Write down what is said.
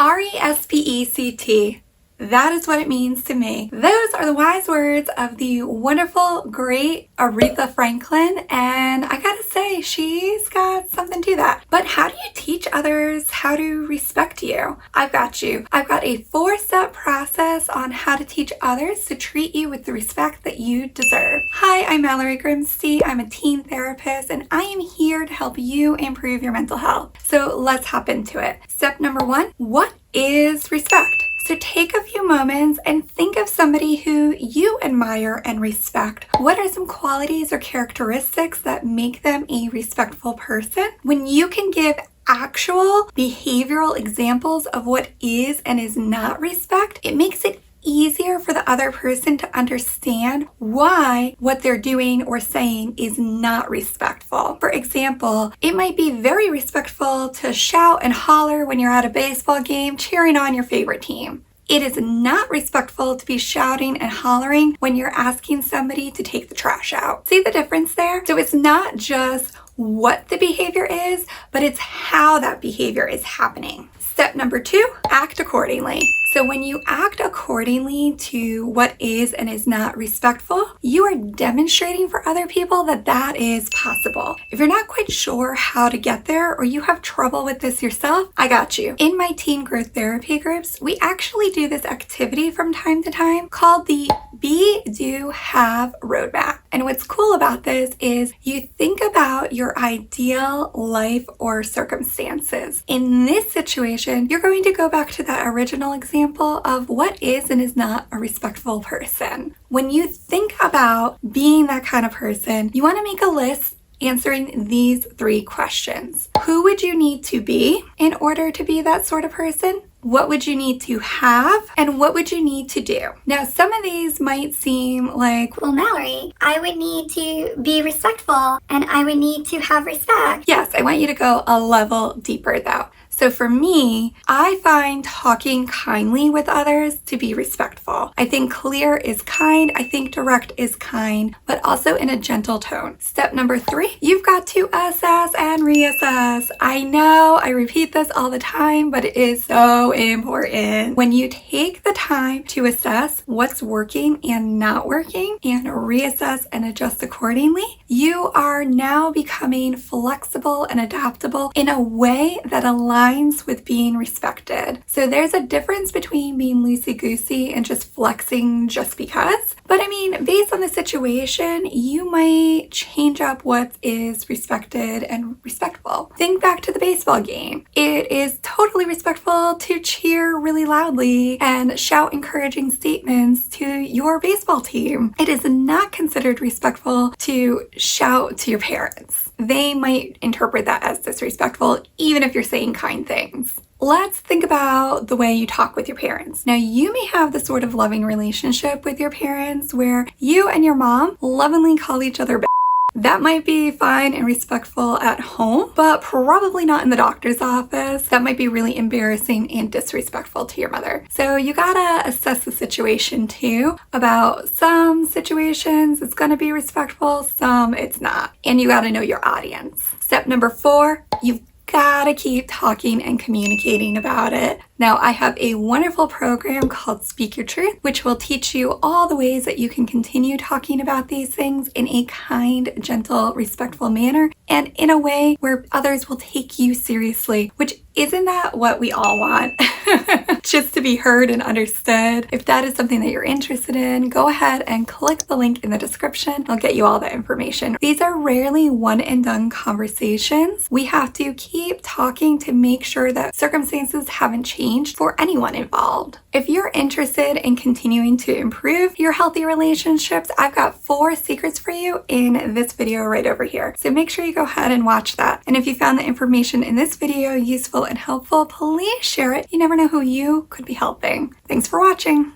RESPECT. That is what it means to me. Those are the wise words of the wonderful, great Aretha Franklin, and I gotta say, she's got something to that. But how do you teach others how to respect you? I've got you. I've got a 4-step process on how to teach others to treat you with the respect that you deserve. Hi, I'm Mallory Grimsty. I'm a teen therapist, and I am here to help you improve your mental health. So let's hop into it. Step number 1, what is respect? So take a few moments and think of somebody who you admire and respect. What are some qualities or characteristics that make them a respectful person? When you can give actual behavioral examples of what is and is not respect, it makes it easier for the other person to understand why what they're doing or saying is not respectful. For example, it might be very respectful to shout and holler when you're at a baseball game cheering on your favorite team. It is not respectful to be shouting and hollering when you're asking somebody to take the trash out. See the difference there? So it's not just what the behavior is, but it's how that behavior is happening. Step number 2, act accordingly. So when you act accordingly to what is and is not respectful, you are demonstrating for other people that that is possible. If you're not quite sure how to get there or you have trouble with this yourself, I got you. In my teen growth therapy groups, we actually do this activity from time to time called the Be, Do, Have roadmap. And what's cool about this is you think about your ideal life or circumstances. In this situation, you're going to go back to that original example of what is and is not a respectful person. When you think about being that kind of person, you want to make a list answering these 3 questions. Who would you need to be in order to be that sort of person? What would you need to have? And what would you need to do? Now, some of these might seem like, well, Mallory, I would need to be respectful and I would need to have respect. Yes, I want you to go a level deeper though. So for me, I find talking kindly with others to be respectful. I think clear is kind. I think direct is kind, but also in a gentle tone. Step number 3, you've got to assess and reassess. I know I repeat this all the time, but it is so important. When you take the time to assess what's working and not working and reassess and adjust accordingly, you are now becoming flexible and adaptable in a way that aligns with being respected. So there's a difference between being loosey-goosey and just flexing just because. But I mean, based on the situation, you might change up what is respected and respectful. Think back to the baseball game. It is totally respectful to cheer really loudly and shout encouraging statements to your baseball team. It is not considered respectful to shout to your parents. They might interpret that as disrespectful, even if you're saying kind things. Let's think about the way you talk with your parents. Now, you may have the sort of loving relationship with your parents where you and your mom lovingly call each other That might be fine and respectful at home, but probably not in the doctor's office. That might be really embarrassing and disrespectful to your mother. So you gotta assess the situation too. About some situations, it's gonna be respectful, some it's not. And you gotta know your audience. Step number 4, you've gotta keep talking and communicating about it. Now, I have a wonderful program called Speak Your Truth, which will teach you all the ways that you can continue talking about these things in a kind, gentle, respectful manner, and in a way where others will take you seriously, which isn't that what we all want? Just to be heard and understood. If that is something that you're interested in, go ahead and click the link in the description. I'll get you all that information. These are rarely one and done conversations. We have to keep talking to make sure that circumstances haven't changed for anyone involved. If you're interested in continuing to improve your healthy relationships, I've got 4 secrets for you in this video right over here. So make sure you go ahead and watch that. And if you found the information in this video useful and helpful, please share it. You never know who you could be helping. Thanks for watching.